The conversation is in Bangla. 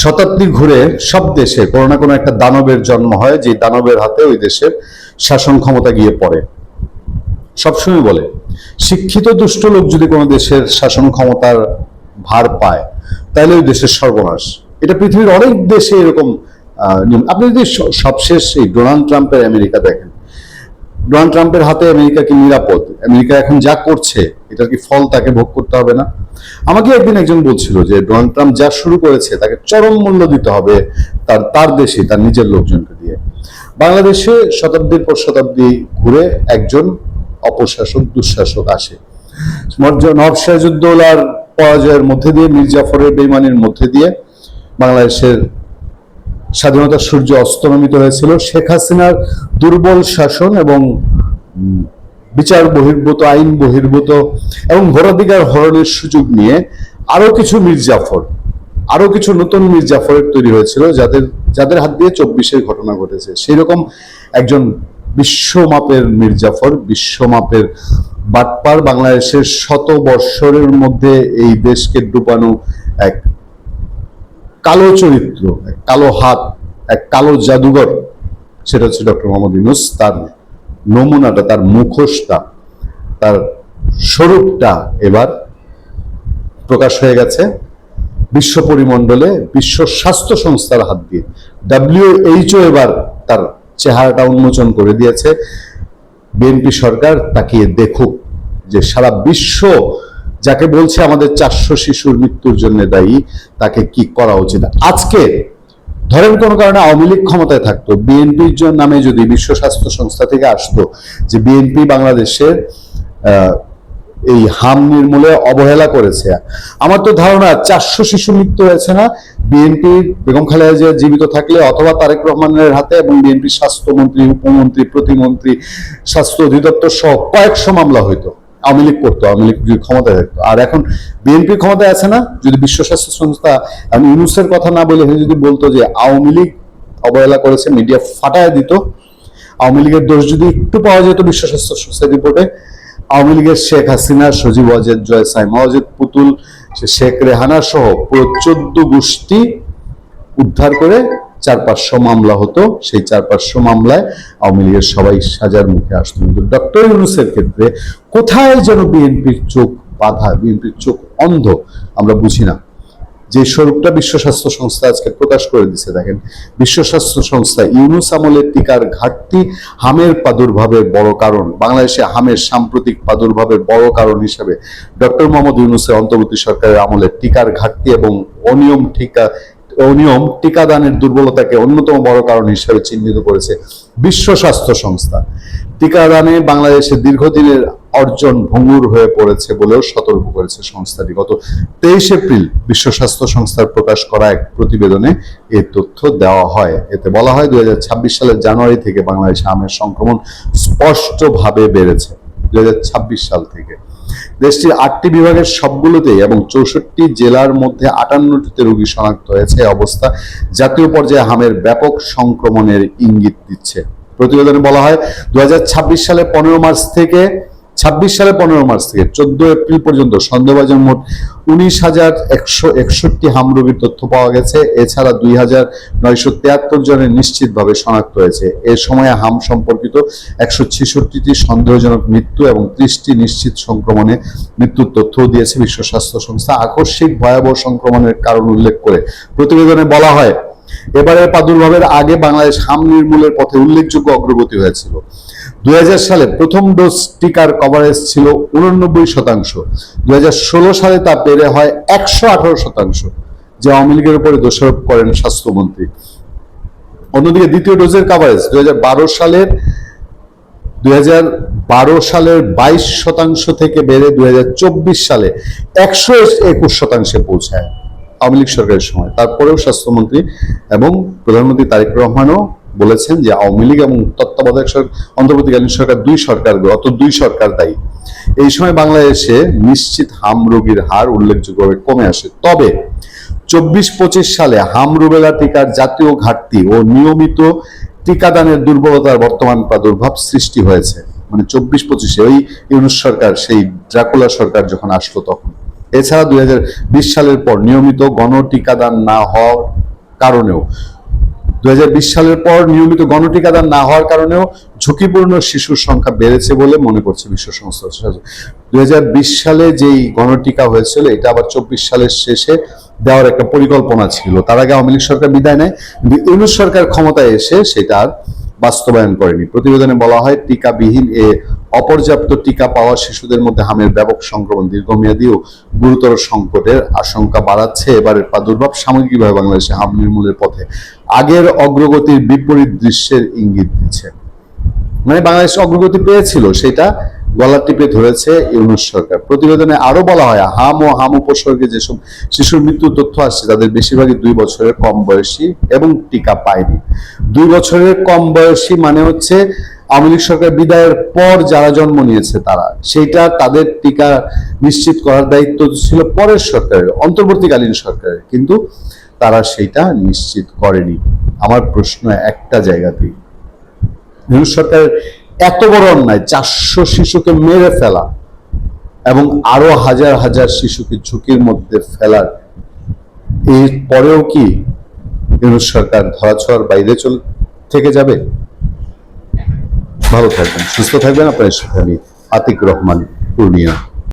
শতাব্দী ঘুরে সব দেশে কোনো না কোনো একটা দানবের জন্ম হয়, যে দানবের হাতে ওই দেশের শাসন ক্ষমতা গিয়ে পড়ে। সবসময় বলে, শিক্ষিত দুষ্ট লোক যদি কোনো দেশের শাসন ক্ষমতার ভার পায় তাহলে ওই দেশের সর্বনাশ। এটা পৃথিবীর অনেক দেশে এরকম নিয়ম। আপনি যদি সবশেষ এই ডোনাল্ড ট্রাম্পের আমেরিকা দেখেন, ডোনাল্ড ট্রাম্পের হাতে আমেরিকা কি নিরাপদ? আমেরিকা এখন যা করছে এটার কি ফল তাকে ভোগ করতে হবে না? আমাকে একদিন একজন বলছিল যে ডোনাল্ড ট্রাম্প যা শুরু করেছে তাকে চরম মূল্য দিতে হবে তার দেশে, তার নিজের লোকজনকে দিয়ে। বাংলাদেশে শতাব্দীর পর শতাব্দী ঘুরে একজন অপশাসক, দুঃশাসক আসে। নবাব সিরাজউদ্দৌলার পরাজয়ের মধ্যে দিয়ে, মীর জাফরের বেইমানির মধ্যে দিয়ে বাংলাদেশের স্বাধীনতার সূর্য অস্তমিত হয়েছিল। শেখ হাসিনার দুর্বল শাসন এবং বিচার বহির্ভূত, আইন বহির্ভূত এবং ভোটাধিকার হরণের সুযোগ নিয়ে আরো কিছু মির্জাফর, আরো কিছু নতুন মির্জাফরের তৈরি হয়েছিল, যাদের হাত দিয়ে 24-এর ঘটনা ঘটেছে। সেই রকম একজন বিশ্বমাপের মির্জাফর, বিশ্বমাপের বাটপার, বাংলাদেশের শত বৎসরের মধ্যে এই দেশকে ডুবানো এক কালো চরিত্র, এক কালো হাত, এক কালো জাদুঘর, সেটা হচ্ছে ডক্টর মোহাম্মদ ইউনূস। তার নমুনাটা, তার মুখোশটা, তার স্বরূপটা এবার প্রকাশ হয়ে গেছে বিশ্ব পরিমণ্ডলে, বিশ্ব স্বাস্থ্য সংস্থার হাত দিয়ে। WHO এবার তার চেহারাটা উন্মোচন করে দিয়েছে। বিএনপি সরকার তাকিয়ে দেখুক যে সারা বিশ্ব যাকে বলছে আমাদের 400 শিশুর মৃত্যুর জন্য দায়ী, তাকে কি করা উচিত। আজকে ধরেন কোনো কারণে আওয়ামী লীগ ক্ষমতায় থাকতো, বিএনপির নামে যদি বিশ্ব স্বাস্থ্য সংস্থা থেকে আসতো যে বিএনপি বাংলাদেশের এই হাম নির্মূলে অবহেলা করেছে, আমার তো ধারণা 400 শিশু মৃত্যু হয়েছে না বিএনপির বেগম খালেদা জিয়া জীবিত থাকলে, অথবা তারেক রহমানের হাতে এবং বিএনপির স্বাস্থ্যমন্ত্রী, উপমন্ত্রী, প্রতিমন্ত্রী, স্বাস্থ্য অধিদপ্তর সহ কয়েকশো মামলা হইতো। আওয়ামী লীগ করতো, আওয়ামী লীগ যদি ক্ষমতায় থাকতো। আর এখন বিএনপি ক্ষমতায় আছে না, যদি বিশ্ব স্বাস্থ্য সংস্থা ইউনূসের কথা না বলে যদি বলতো যে আওয়ামী লীগ অবহেলা করেছে, মিডিয়া ফাটায় দিত, আওয়ামী লীগের দোষ যদি একটু পাওয়া যেত বিশ্ব স্বাস্থ্য সংস্থার রিপোর্টে, আওয়ামী লীগের শেখ হাসিনা, সজীব ওয়াজেদ, জয় সাইমা ওয়াজেদ, পুতুল, শেখ রেহানা সহ পুরো 14 গোষ্ঠী উদ্ধার করে 400-500 মামলা হতো। সেই 400-500 মামলায় আওয়ামী লীগের সবাই সাজার মুখে আসতো। কিন্তু ডক্টর ইউনূসের ক্ষেত্রে কোথায় যেন বিএনপির চোখ বাঁধা, বিএনপির চোখ অন্ধ, আমরা বুঝি না। যে স্বরূপটা বিশ্ব স্বাস্থ্য সংস্থা আজকে প্রকাশ করে দিচ্ছে, দেখেন, বিশ্ব স্বাস্থ্য সংস্থা ইউনূস আমলের টিকার ঘাটতি হামের প্রাদুর্ভাবের বড় কারণ, বাংলাদেশে হামের সাম্প্রতিক প্রাদুর্ভাবের বড় কারণ হিসেবে ডক্টর মোহাম্মদ ইউনূসের অন্তর্বর্তী সরকারের আমলের টিকার ঘাটতি এবং অনিয়ম টিকাদানের দুর্বলতাকে অন্যতম বড় কারণ হিসেবে চিহ্নিত করেছে বিশ্ব স্বাস্থ্য সংস্থা। টিকাদানে বাংলাদেশের দীর্ঘদিনের অর্জন ভঙ্গুর হয়ে পড়েছে বলেও সতর্ক করেছে সংস্থাটি। গত 23 এপ্রিল বিশ্ব স্বাস্থ্য সংস্থার প্রকাশ করা এক প্রতিবেদনে এই তথ্য দেওয়া হয়। এতে বলা হয় 2026 সালের জানুয়ারি থেকে বাংলাদেশে হামের সংক্রমণ স্পষ্টভাবে বেড়েছে। 2026 সাল থেকে দেশটির 8টি বিভাগের সবগুলোতেই এবং 64 জেলার মধ্যে 58টিতে রোগী শনাক্ত হয়েছে। এই অবস্থা জাতীয় পর্যায়ে হামের ব্যাপক সংক্রমণের ইঙ্গিত দিচ্ছে। প্রতিবেদনে বলা হয় 2026 সালে 15 মার্চ থেকে 14 এপ্রিল পর্যন্ত সন্দেহভাজন মোট 19,161 হাম রোগীর তথ্য পাওয়া গেছে। এছাড়া 2,973 জনের নিশ্চিতভাবে শনাক্ত হয়েছে। এ সময়ে হাম সম্পর্কিত 166টি সন্দেহজনক মৃত্যু এবং 30টি নিশ্চিত সংক্রমণে মৃত্যুর তথ্যও দিয়েছে বিশ্ব স্বাস্থ্য সংস্থা। আকস্মিক ভয়াবহ সংক্রমণের কারণ উল্লেখ করে প্রতিবেদনে বলা হয়, এবারের প্রাদুর্ভাবের আগে বাংলাদেশ হাম নির্মূলের পথে উল্লেখযোগ্য অগ্রগতি হয়েছিল। 2000 সালে প্রথম ডোজ টিকার কভারেজ ছিল 89%। 2016 সালে তা বেড়ে হয় 118%, যে আওয়ামী লীগের উপরে দোষারোপ করেন স্বাস্থ্যমন্ত্রী। অন্যদিকে দ্বিতীয় ডোজের কভারেজ 2012 সালের 22% থেকে বেড়ে 2024 সালে 121% পৌঁছায় আওয়ামী লীগ সরকারের সময়। তারপরেও স্বাস্থ্যমন্ত্রী এবং প্রধানমন্ত্রী তারেক রহমানও বলেছেন যে আওয়ামী লীগ এবং তত্ত্বাবধায়ক অন্তর্বর্তীকালীন সরকার, দুই সরকার দায়ী। এই সময় বাংলাদেশে নিশ্চিত হাম রোগীর হার উল্লেখযোগ্যভাবে কমে আসে। তবে 24-25 সালে হাম রুবেলা টিকার জাতীয় ঘাটতি ও নিয়মিত টিকাদানের দুর্বলতার বর্তমান প্রাদুর্ভাব সৃষ্টি হয়েছে। মানে 24-25-এ ওই ইউনূস সরকার, সেই ড্রাকুলা সরকার যখন আসলো তখন। এছাড়া 2020 সালের পর নিয়মিত গণ টিকাদান না হওয়ার কারণেও, 2020 সালের পর নিয়মিত গণটিকাদান না হওয়ার কারণেও ঝুঁকিপূর্ণ শিশুর সংখ্যা বেড়েছে বলে মনে করছে বিশ্ব সংস্থা। 2020 সালে যেই গণটিকা হয়েছিল এটা আবার 24 সালের শেষে দেওয়ার একটা পরিকল্পনা ছিল। তার আগে আওয়ামী লীগ সরকার বিদায় নেয়, কিন্তু ইউনূস সরকার ক্ষমতায় এসে সেটা আর বাস্তবায়ন করেনি। প্রতিবেদনে বলা হয়, টিকাবিহীন অপর্যাপ্ত টিকা পাওয়া শিশুদের মধ্যে হামের ব্যাপক সংক্রমণ দীর্ঘমেয়াদী ও গুরুতর সংকটের আশঙ্কা বাড়াচ্ছে এবারের প্রাদুর্ভাব সামগ্রিকভাবে বাংলাদেশে হাম নির্মূলের পথে আগের অগ্রগতির বিপরীত দৃশ্যের ইঙ্গিত দিচ্ছে। মানে বাংলাদেশ অগ্রগতি পেয়েছিল, সেটা গলা টিপে ধরেছে ইউনূস সরকার। প্রতিবেদনে আরো বলা হয়, হাম ও হাম উপসর্গে যেসব শিশুর মৃত্যুর তথ্য আসছে তাদের বেশিরভাগই 2 বছরের কম বয়সী এবং টিকা পায়নি। 2 বছরের কম বয়সী মানে হচ্ছে আওয়ামী লীগ সরকার বিদায়ের পর যারা জন্ম নিয়েছে তারা, সেইটা তাদের টিকা নিশ্চিত করার দায়িত্ব ছিল পরের সরকারের, অন্তর্বর্তীকালীন সরকারের, কিন্তু তারা সেইটা নিশ্চিত করেনি। আমার প্রশ্ন একটা জায়গাতেই, ইউনূস সরকারের এত বড় অন্যায়, 400 শিশুকে মেরে ফেলা এবং আরো হাজার হাজার শিশুকে ঝুঁকির মধ্যে ফেলার, এর পরেও কি ইউনূস সরকার ধরাছোঁয়ার বাইরে থেকে যাবে? ভালো থাকবেন, সুস্থ থাকবেন। আপনার সাথে আমি আতিক রহমান, পূর্ণিয়া।